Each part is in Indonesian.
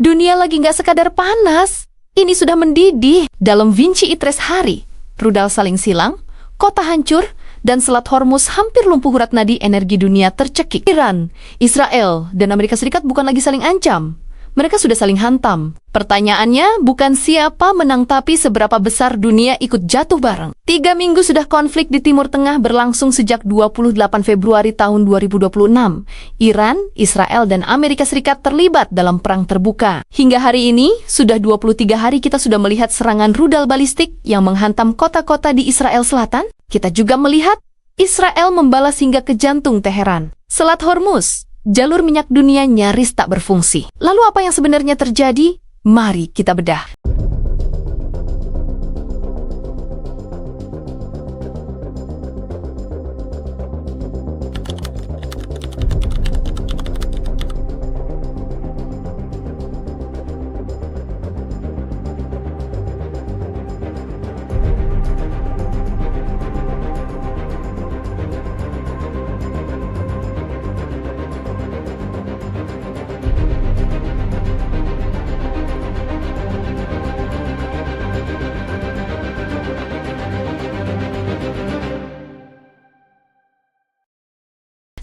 Dunia lagi nggak sekadar panas, ini sudah mendidih. Dalam Vinci Itres hari, rudal saling silang, kota hancur, dan Selat Hormuz hampir lumpuh urat nadi energi dunia tercekik. Iran, Israel, dan Amerika Serikat bukan lagi saling ancam. Mereka sudah saling hantam. Pertanyaannya bukan siapa menang tapi seberapa besar dunia ikut jatuh bareng. 3 minggu sudah konflik di Timur Tengah berlangsung sejak 28 Februari tahun 2026. Iran, Israel, dan Amerika Serikat terlibat dalam perang terbuka. Hingga hari ini, sudah 23 hari kita sudah melihat serangan rudal balistik yang menghantam kota-kota di Israel Selatan. Kita juga melihat Israel membalas hingga ke jantung Teheran. Selat Hormuz, jalur minyak dunia nyaris tak berfungsi. Lalu apa yang sebenarnya terjadi? Mari kita bedah.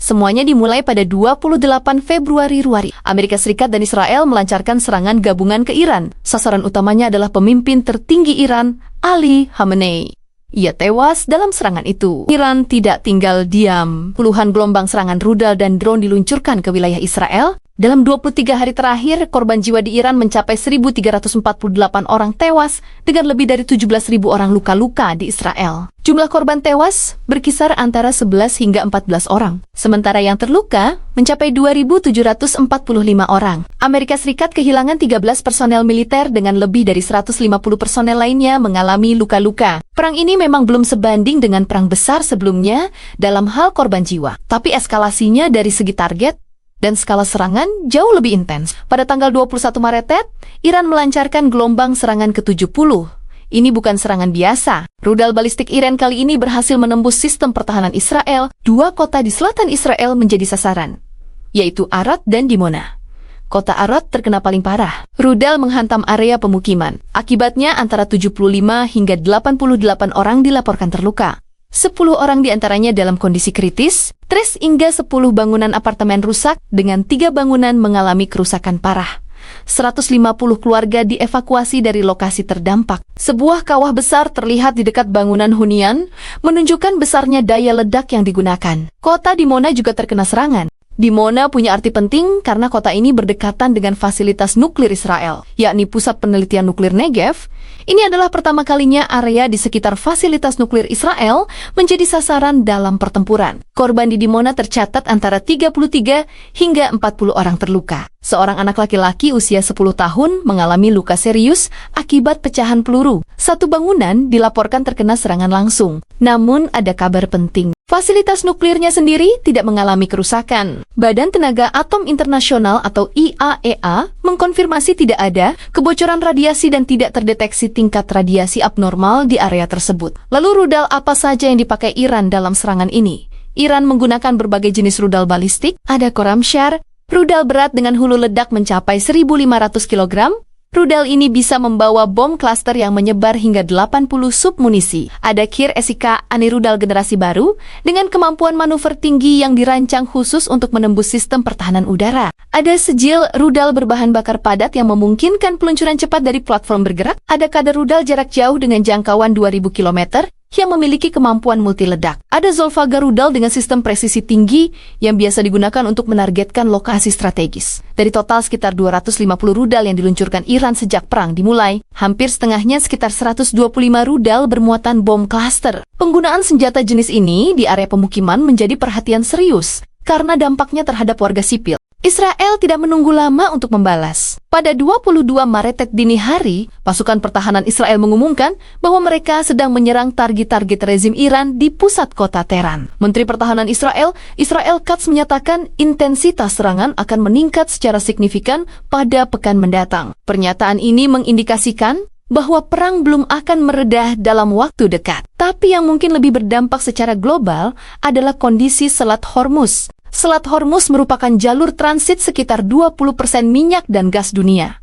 Semuanya dimulai pada 28 Februari. Amerika Serikat dan Israel melancarkan serangan gabungan ke Iran. Sasaran utamanya adalah pemimpin tertinggi Iran, Ali Khamenei. Ia tewas dalam serangan itu. Iran tidak tinggal diam. Puluhan gelombang serangan rudal dan drone diluncurkan ke wilayah Israel. Dalam 23 hari terakhir, korban jiwa di Iran mencapai 1.348 orang tewas dengan lebih dari 17.000 orang luka-luka di Israel. Jumlah korban tewas berkisar antara 11 hingga 14 orang. Sementara yang terluka mencapai 2.745 orang. Amerika Serikat kehilangan 13 personel militer dengan lebih dari 150 personel lainnya mengalami luka-luka. Perang ini memang belum sebanding dengan perang besar sebelumnya dalam hal korban jiwa. Tapi eskalasinya dari segi target dan skala serangan jauh lebih intens. Pada tanggal 21 Maret, Iran melancarkan gelombang serangan ke-70. Ini bukan serangan biasa. Rudal balistik Iran kali ini berhasil menembus sistem pertahanan Israel. 2 kota di selatan Israel menjadi sasaran, yaitu Arad dan Dimona. Kota Arad terkena paling parah. Rudal menghantam area pemukiman. Akibatnya antara 75 hingga 88 orang dilaporkan terluka. 10 orang diantaranya dalam kondisi kritis, hingga 10 bangunan apartemen rusak dengan 3 bangunan mengalami kerusakan parah. 150 keluarga dievakuasi dari lokasi terdampak. Sebuah kawah besar terlihat di dekat bangunan hunian, menunjukkan besarnya daya ledak yang digunakan. Kota Dimona juga terkena serangan. Dimona punya arti penting karena kota ini berdekatan dengan fasilitas nuklir Israel, yakni Pusat Penelitian Nuklir Negev. Ini adalah pertama kalinya area di sekitar fasilitas nuklir Israel menjadi sasaran dalam pertempuran. Korban di Dimona tercatat antara 33 hingga 40 orang terluka. Seorang anak laki-laki usia 10 tahun mengalami luka serius akibat pecahan peluru. 1 bangunan dilaporkan terkena serangan langsung. Namun ada kabar penting. Fasilitas nuklirnya sendiri tidak mengalami kerusakan. Badan Tenaga Atom Internasional atau IAEA mengkonfirmasi tidak ada kebocoran radiasi dan tidak terdeteksi tingkat radiasi abnormal di area tersebut. Lalu rudal apa saja yang dipakai Iran dalam serangan ini? Iran menggunakan berbagai jenis rudal balistik. Ada Khorramshahr, rudal berat dengan hulu ledak mencapai 1.500 kg. Rudal ini bisa membawa bom klaster yang menyebar hingga 80 submunisi. Ada Kir SK anti-rudal generasi baru dengan kemampuan manuver tinggi yang dirancang khusus untuk menembus sistem pertahanan udara. Ada Sejil rudal berbahan bakar padat yang memungkinkan peluncuran cepat dari platform bergerak. Ada Kadar rudal jarak jauh dengan jangkauan 2000 km yang memiliki kemampuan multi ledak. Ada Zolfaghar rudal dengan sistem presisi tinggi yang biasa digunakan untuk menargetkan lokasi strategis. Dari total sekitar 250 rudal yang diluncurkan Iran sejak perang dimulai, hampir setengahnya sekitar 125 rudal bermuatan bom klaster. Penggunaan senjata jenis ini di area pemukiman menjadi perhatian serius karena dampaknya terhadap warga sipil. Israel tidak menunggu lama untuk membalas. Pada 22 Maret dini hari, pasukan pertahanan Israel mengumumkan bahwa mereka sedang menyerang target-target rezim Iran di pusat kota Tehran. Menteri Pertahanan Israel, Israel Katz menyatakan intensitas serangan akan meningkat secara signifikan pada pekan mendatang. Pernyataan ini mengindikasikan bahwa perang belum akan meredah dalam waktu dekat. Tapi yang mungkin lebih berdampak secara global adalah kondisi Selat Hormuz. Selat Hormuz merupakan jalur transit sekitar 20% minyak dan gas dunia.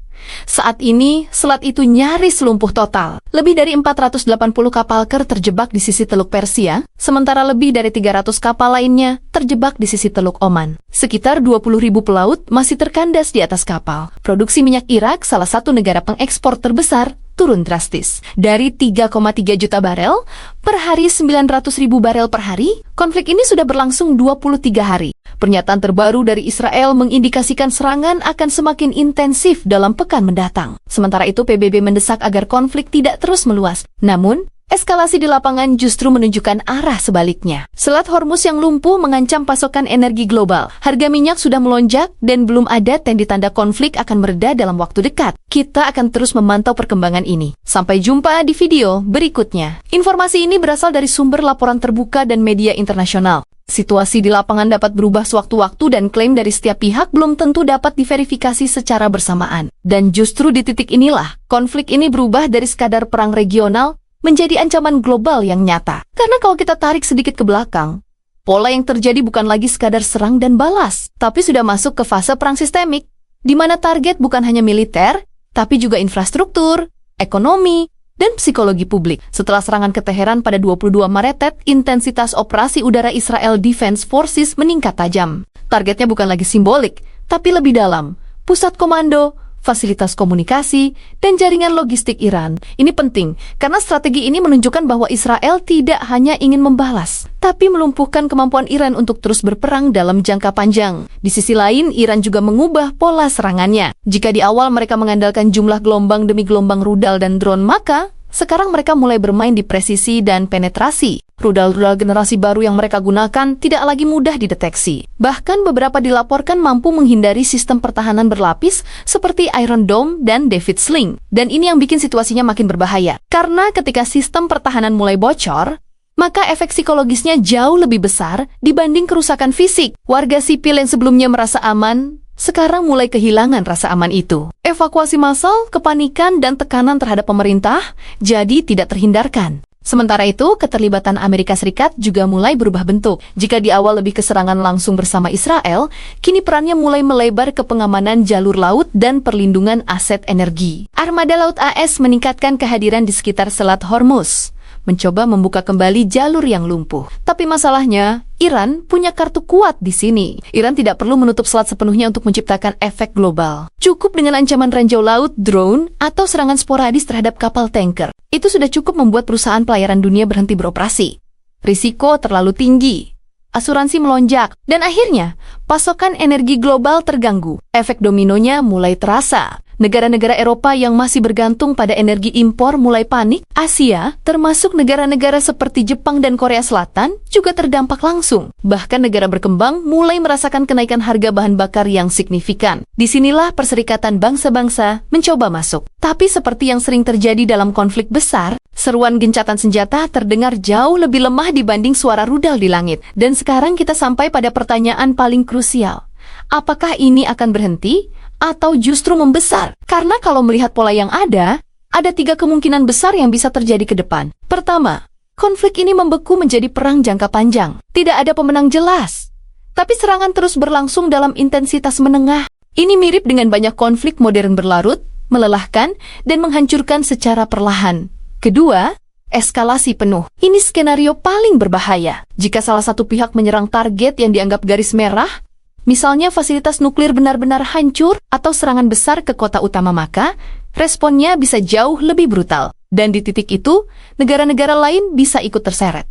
Saat ini, selat itu nyaris lumpuh total. Lebih dari 480 kapal KER terjebak di sisi Teluk Persia, sementara lebih dari 300 kapal lainnya terjebak di sisi Teluk Oman. Sekitar 20.000 pelaut masih terkandas di atas kapal. Produksi minyak Irak, salah satu negara pengekspor terbesar, turun drastis. Dari 3,3 juta barel per hari 900.000 barel per hari, konflik ini sudah berlangsung 23 hari. Pernyataan terbaru dari Israel mengindikasikan serangan akan semakin intensif dalam pekan mendatang. Sementara itu, PBB mendesak agar konflik tidak terus meluas. Namun, eskalasi di lapangan justru menunjukkan arah sebaliknya. Selat Hormuz yang lumpuh mengancam pasokan energi global. Harga minyak sudah melonjak dan belum ada tanda konflik akan mereda dalam waktu dekat. Kita akan terus memantau perkembangan ini. Sampai jumpa di video berikutnya. Informasi ini berasal dari sumber laporan terbuka dan media internasional. Situasi di lapangan dapat berubah sewaktu-waktu dan klaim dari setiap pihak belum tentu dapat diverifikasi secara bersamaan. Dan justru di titik inilah, konflik ini berubah dari sekadar perang regional menjadi ancaman global yang nyata. Karena kalau kita tarik sedikit ke belakang, pola yang terjadi bukan lagi sekadar serang dan balas, tapi sudah masuk ke fase perang sistemik, di mana target bukan hanya militer, tapi juga infrastruktur, ekonomi, dan psikologi publik. Setelah serangan ke Teheran pada 22 Maret, intensitas operasi udara Israel Defense Forces meningkat tajam. Targetnya bukan lagi simbolik, tapi lebih dalam. Pusat komando, fasilitas komunikasi, dan jaringan logistik Iran. Ini penting, karena strategi ini menunjukkan bahwa Israel tidak hanya ingin membalas, tapi melumpuhkan kemampuan Iran untuk terus berperang dalam jangka panjang. Di sisi lain, Iran juga mengubah pola serangannya. Jika di awal mereka mengandalkan jumlah gelombang demi gelombang rudal dan drone, maka sekarang mereka mulai bermain di presisi dan penetrasi. Rudal-rudal generasi baru yang mereka gunakan tidak lagi mudah dideteksi. Bahkan beberapa dilaporkan mampu menghindari sistem pertahanan berlapis seperti Iron Dome dan David Sling. Dan ini yang bikin situasinya makin berbahaya. Karena ketika sistem pertahanan mulai bocor, maka efek psikologisnya jauh lebih besar dibanding kerusakan fisik. Warga sipil yang sebelumnya merasa aman, sekarang mulai kehilangan rasa aman itu. Evakuasi massal, kepanikan, dan tekanan terhadap pemerintah jadi tidak terhindarkan. Sementara itu, keterlibatan Amerika Serikat juga mulai berubah bentuk. Jika di awal lebih ke serangan langsung bersama Israel, kini perannya mulai melebar ke pengamanan jalur laut dan perlindungan aset energi. Armada Laut AS meningkatkan kehadiran di sekitar Selat Hormuz, mencoba membuka kembali jalur yang lumpuh. Tapi masalahnya, Iran punya kartu kuat di sini. Iran tidak perlu menutup selat sepenuhnya untuk menciptakan efek global. Cukup dengan ancaman ranjau laut, drone, atau serangan sporadis terhadap kapal tanker. Itu sudah cukup membuat perusahaan pelayaran dunia berhenti beroperasi. Risiko terlalu tinggi, asuransi melonjak, dan akhirnya pasokan energi global terganggu. Efek dominonya mulai terasa. Negara-negara Eropa yang masih bergantung pada energi impor mulai panik. Asia, termasuk negara-negara seperti Jepang dan Korea Selatan, juga terdampak langsung. Bahkan negara berkembang mulai merasakan kenaikan harga bahan bakar yang signifikan. Disinilah Perserikatan Bangsa-Bangsa mencoba masuk. Tapi seperti yang sering terjadi dalam konflik besar, seruan gencatan senjata terdengar jauh lebih lemah dibanding suara rudal di langit. Dan sekarang kita sampai pada pertanyaan paling krusial. Apakah ini akan berhenti? Atau justru membesar? Karena kalau melihat pola yang ada 3 kemungkinan besar yang bisa terjadi ke depan. Pertama, konflik ini membeku menjadi perang jangka panjang. Tidak ada pemenang jelas, tapi serangan terus berlangsung dalam intensitas menengah. Ini mirip dengan banyak konflik modern berlarut, melelahkan, dan menghancurkan secara perlahan. Kedua, eskalasi penuh. Ini skenario paling berbahaya. Jika salah satu pihak menyerang target yang dianggap garis merah, misalnya fasilitas nuklir benar-benar hancur atau serangan besar ke kota utama, maka responnya bisa jauh lebih brutal. Dan di titik itu, negara-negara lain bisa ikut terseret.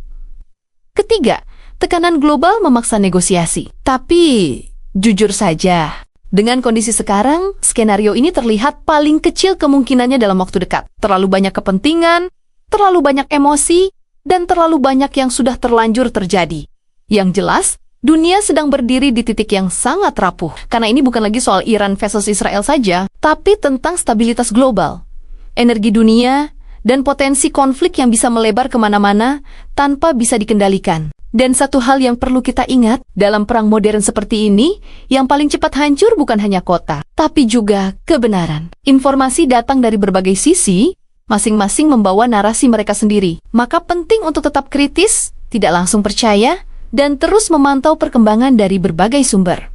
Ketiga, tekanan global memaksa negosiasi. Tapi, jujur saja, dengan kondisi sekarang, skenario ini terlihat paling kecil kemungkinannya dalam waktu dekat. Terlalu banyak kepentingan, terlalu banyak emosi, dan terlalu banyak yang sudah terlanjur terjadi. Yang jelas, dunia sedang berdiri di titik yang sangat rapuh. Karena ini bukan lagi soal Iran versus Israel saja, tapi tentang stabilitas global, energi dunia, dan potensi konflik yang bisa melebar kemana-mana tanpa bisa dikendalikan. Dan satu hal yang perlu kita ingat, dalam perang modern seperti ini, yang paling cepat hancur bukan hanya kota, tapi juga kebenaran. Informasi datang dari berbagai sisi, masing-masing membawa narasi mereka sendiri. Maka penting untuk tetap kritis, tidak langsung percaya, dan terus memantau perkembangan dari berbagai sumber.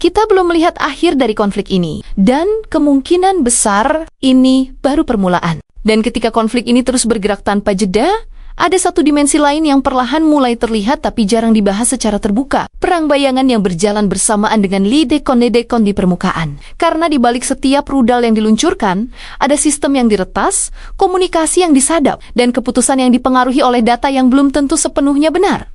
Kita belum melihat akhir dari konflik ini, dan kemungkinan besar ini baru permulaan. Dan ketika konflik ini terus bergerak tanpa jeda, ada satu dimensi lain yang perlahan mulai terlihat tapi jarang dibahas secara terbuka. Perang bayangan yang berjalan bersamaan dengan ledekon-ledekon di permukaan. Karena di balik setiap rudal yang diluncurkan, ada sistem yang diretas, komunikasi yang disadap, dan keputusan yang dipengaruhi oleh data yang belum tentu sepenuhnya benar.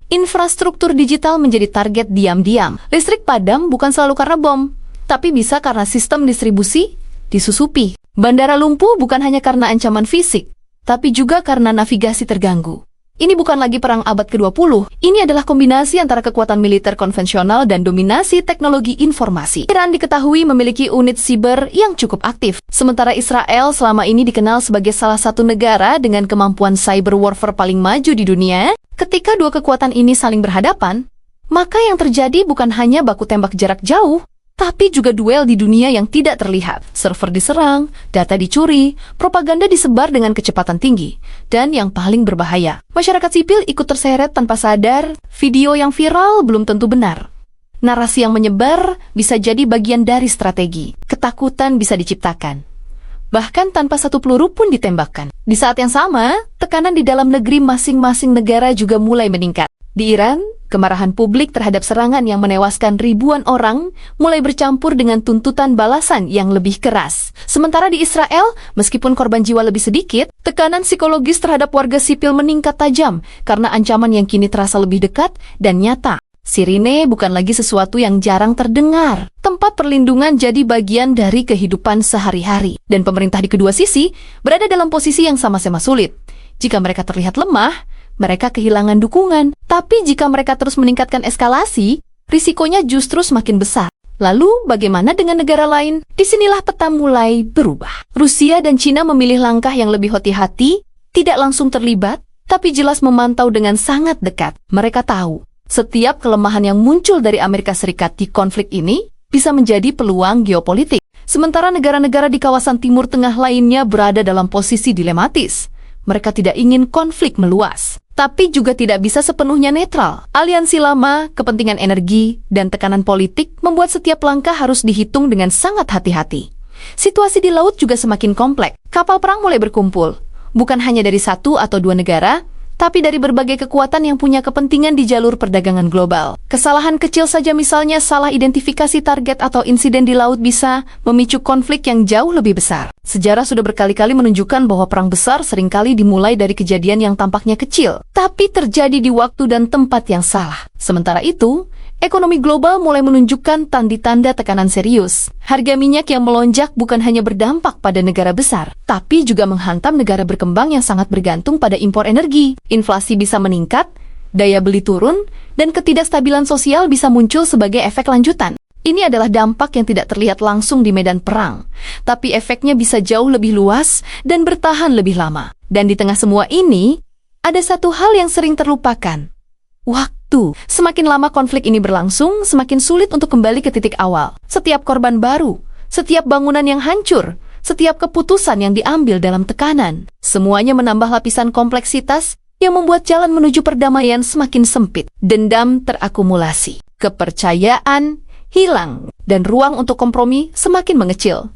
Infrastruktur digital menjadi target diam-diam. Listrik padam bukan selalu karena bom, tapi bisa karena sistem distribusi disusupi. Bandara lumpuh bukan hanya karena ancaman fisik, tapi juga karena navigasi terganggu. Ini bukan lagi perang abad ke-20, ini adalah kombinasi antara kekuatan militer konvensional dan dominasi teknologi informasi. Iran diketahui memiliki unit siber yang cukup aktif, sementara Israel selama ini dikenal sebagai salah satu negara dengan kemampuan cyber warfare paling maju di dunia. Ketika dua kekuatan ini saling berhadapan, maka yang terjadi bukan hanya baku tembak jarak jauh, tapi juga duel di dunia yang tidak terlihat. Server diserang, data dicuri, propaganda disebar dengan kecepatan tinggi. Dan yang paling berbahaya, masyarakat sipil ikut terseret tanpa sadar. Video yang viral belum tentu benar. Narasi yang menyebar bisa jadi bagian dari strategi. Ketakutan bisa diciptakan, bahkan tanpa satu peluru pun ditembakkan. Di saat yang sama, tekanan di dalam negeri masing-masing negara juga mulai meningkat. Di Iran, kemarahan publik terhadap serangan yang menewaskan ribuan orang mulai bercampur dengan tuntutan balasan yang lebih keras. Sementara di Israel, meskipun korban jiwa lebih sedikit, tekanan psikologis terhadap warga sipil meningkat tajam karena ancaman yang kini terasa lebih dekat dan nyata. Sirine bukan lagi sesuatu yang jarang terdengar. Tempat perlindungan jadi bagian dari kehidupan sehari-hari. Dan pemerintah di kedua sisi berada dalam posisi yang sama-sama sulit. Jika mereka terlihat lemah, mereka kehilangan dukungan. Tapi jika mereka terus meningkatkan eskalasi, risikonya justru semakin besar. Lalu, bagaimana dengan negara lain? Disinilah peta mulai berubah. Rusia dan China memilih langkah yang lebih hati-hati, tidak langsung terlibat, tapi jelas memantau dengan sangat dekat. Mereka tahu, setiap kelemahan yang muncul dari Amerika Serikat di konflik ini bisa menjadi peluang geopolitik. Sementara negara-negara di kawasan Timur Tengah lainnya berada dalam posisi dilematis. Mereka tidak ingin konflik meluas, tapi juga tidak bisa sepenuhnya netral. Aliansi lama, kepentingan energi, dan tekanan politik membuat setiap langkah harus dihitung dengan sangat hati-hati. Situasi di laut juga semakin kompleks. Kapal perang mulai berkumpul, bukan hanya dari satu atau dua negara, tapi dari berbagai kekuatan yang punya kepentingan di jalur perdagangan global. Kesalahan kecil saja, misalnya salah identifikasi target atau insiden di laut, bisa memicu konflik yang jauh lebih besar. Sejarah sudah berkali-kali menunjukkan bahwa perang besar seringkali dimulai dari kejadian yang tampaknya kecil, tapi terjadi di waktu dan tempat yang salah. Sementara itu, ekonomi global mulai menunjukkan tanda-tanda tekanan serius. Harga minyak yang melonjak bukan hanya berdampak pada negara besar, tapi juga menghantam negara berkembang yang sangat bergantung pada impor energi. Inflasi bisa meningkat, daya beli turun, dan ketidakstabilan sosial bisa muncul sebagai efek lanjutan. Ini adalah dampak yang tidak terlihat langsung di medan perang, tapi efeknya bisa jauh lebih luas dan bertahan lebih lama. Dan di tengah semua ini, ada satu hal yang sering terlupakan: waktu. Semakin lama konflik ini berlangsung, semakin sulit untuk kembali ke titik awal. Setiap korban baru, setiap bangunan yang hancur, setiap keputusan yang diambil dalam tekanan, semuanya menambah lapisan kompleksitas yang membuat jalan menuju perdamaian semakin sempit. Dendam terakumulasi, kepercayaan hilang, dan ruang untuk kompromi semakin mengecil.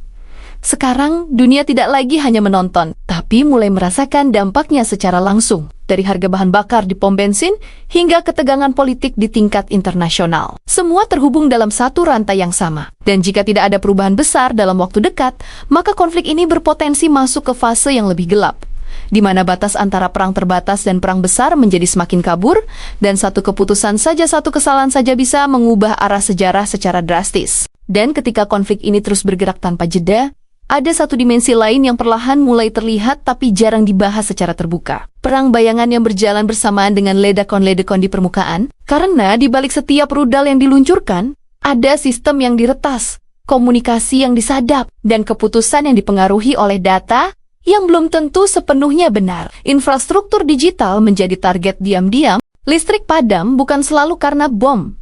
Sekarang, dunia tidak lagi hanya menonton, tapi mulai merasakan dampaknya secara langsung. Dari harga bahan bakar di pom bensin, hingga ketegangan politik di tingkat internasional. Semua terhubung dalam satu rantai yang sama. Dan jika tidak ada perubahan besar dalam waktu dekat, maka konflik ini berpotensi masuk ke fase yang lebih gelap, di mana batas antara perang terbatas dan perang besar menjadi semakin kabur, dan satu keputusan saja, satu kesalahan saja bisa mengubah arah sejarah secara drastis. Dan ketika konflik ini terus bergerak tanpa jeda, ada satu dimensi lain yang perlahan mulai terlihat tapi jarang dibahas secara terbuka. Perang bayangan yang berjalan bersamaan dengan ledakan-ledakan di permukaan, karena di balik setiap rudal yang diluncurkan, ada sistem yang diretas, komunikasi yang disadap, dan keputusan yang dipengaruhi oleh data yang belum tentu sepenuhnya benar. Infrastruktur digital menjadi target diam-diam. Listrik padam bukan selalu karena bom,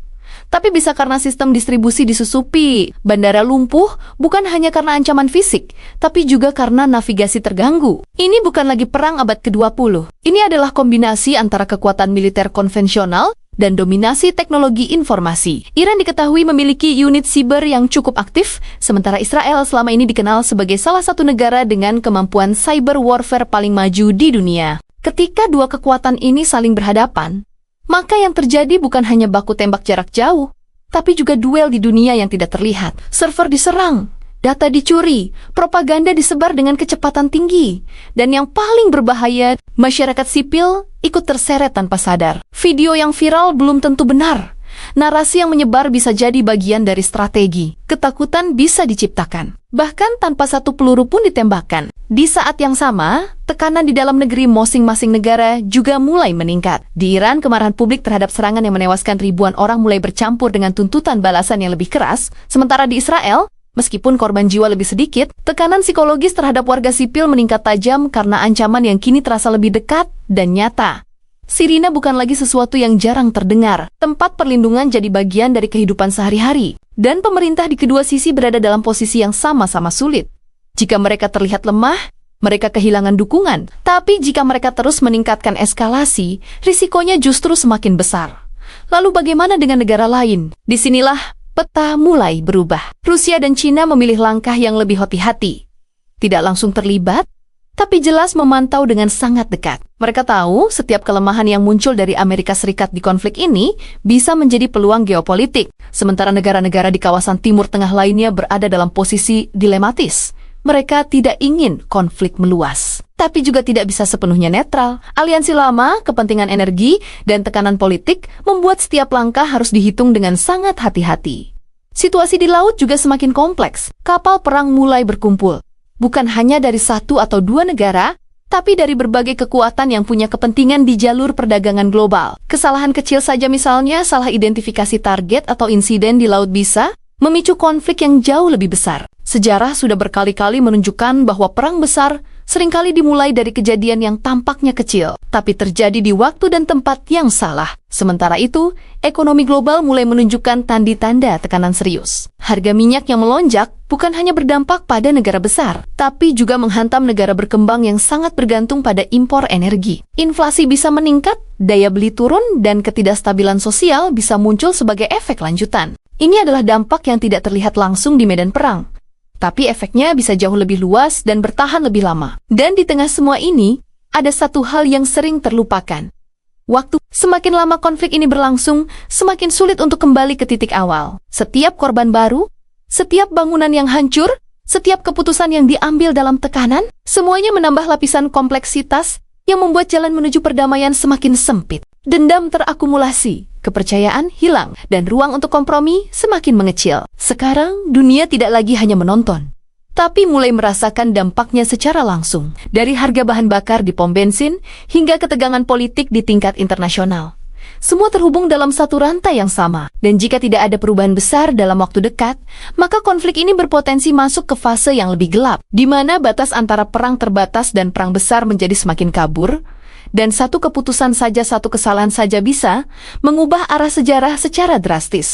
tapi bisa karena sistem distribusi disusupi. Bandara lumpuh bukan hanya karena ancaman fisik, tapi juga karena navigasi terganggu. Ini bukan lagi perang abad ke-20. Ini adalah kombinasi antara kekuatan militer konvensional dan dominasi teknologi informasi. Iran diketahui memiliki unit siber yang cukup aktif, sementara Israel selama ini dikenal sebagai salah satu negara dengan kemampuan cyber warfare paling maju di dunia. Ketika dua kekuatan ini saling berhadapan, maka yang terjadi bukan hanya baku tembak jarak jauh, tapi juga duel di dunia yang tidak terlihat. Server diserang, data dicuri, propaganda disebar dengan kecepatan tinggi, dan yang paling berbahaya, masyarakat sipil ikut terseret tanpa sadar. Video yang viral belum tentu benar. Narasi yang menyebar bisa jadi bagian dari strategi. Ketakutan bisa diciptakan, bahkan tanpa satu peluru pun ditembakkan. Di saat yang sama, tekanan di dalam negeri masing-masing negara juga mulai meningkat. Di Iran, kemarahan publik terhadap serangan yang menewaskan ribuan orang mulai bercampur dengan tuntutan balasan yang lebih keras, sementara di Israel, meskipun korban jiwa lebih sedikit, tekanan psikologis terhadap warga sipil meningkat tajam karena ancaman yang kini terasa lebih dekat dan nyata. Sirine bukan lagi sesuatu yang jarang terdengar. Tempat perlindungan jadi bagian dari kehidupan sehari-hari. Dan pemerintah di kedua sisi berada dalam posisi yang sama-sama sulit. Jika mereka terlihat lemah, mereka kehilangan dukungan. Tapi jika mereka terus meningkatkan eskalasi, risikonya justru semakin besar. Lalu bagaimana dengan negara lain? Disinilah peta mulai berubah. Rusia dan China memilih langkah yang lebih hati-hati. Tidak langsung terlibat, tapi jelas memantau dengan sangat dekat. Mereka tahu setiap kelemahan yang muncul dari Amerika Serikat di konflik ini bisa menjadi peluang geopolitik, sementara negara-negara di kawasan Timur Tengah lainnya berada dalam posisi dilematis. Mereka tidak ingin konflik meluas, tapi juga tidak bisa sepenuhnya netral. Aliansi lama, kepentingan energi, dan tekanan politik membuat setiap langkah harus dihitung dengan sangat hati-hati. Situasi di laut juga semakin kompleks. Kapal perang mulai berkumpul. Bukan hanya dari satu atau dua negara, tapi dari berbagai kekuatan yang punya kepentingan di jalur perdagangan global. Kesalahan kecil saja misalnya salah identifikasi target atau insiden di laut bisa memicu konflik yang jauh lebih besar. Sejarah sudah berkali-kali menunjukkan bahwa perang besar seringkali dimulai dari kejadian yang tampaknya kecil, tapi terjadi di waktu dan tempat yang salah. Sementara itu, ekonomi global mulai menunjukkan tanda-tanda tekanan serius. Harga minyak yang melonjak bukan hanya berdampak pada negara besar, tapi juga menghantam negara berkembang yang sangat bergantung pada impor energi. Inflasi bisa meningkat, daya beli turun, dan ketidakstabilan sosial bisa muncul sebagai efek lanjutan. Ini adalah dampak yang tidak terlihat langsung di medan perang, tapi efeknya bisa jauh lebih luas dan bertahan lebih lama. Dan di tengah semua ini, ada satu hal yang sering terlupakan. Waktu. Semakin lama konflik ini berlangsung, semakin sulit untuk kembali ke titik awal. Setiap korban baru, setiap bangunan yang hancur, setiap keputusan yang diambil dalam tekanan, semuanya menambah lapisan kompleksitas yang membuat jalan menuju perdamaian semakin sempit. Dendam terakumulasi, kepercayaan hilang, dan ruang untuk kompromi semakin mengecil. Sekarang, dunia tidak lagi hanya menonton, tapi mulai merasakan dampaknya secara langsung. Dari harga bahan bakar di pom bensin, hingga ketegangan politik di tingkat internasional. Semua terhubung dalam satu rantai yang sama. Dan jika tidak ada perubahan besar dalam waktu dekat, maka konflik ini berpotensi masuk ke fase yang lebih gelap, di mana batas antara perang terbatas dan perang besar menjadi semakin kabur, dan satu keputusan saja, satu kesalahan saja bisa mengubah arah sejarah secara drastis.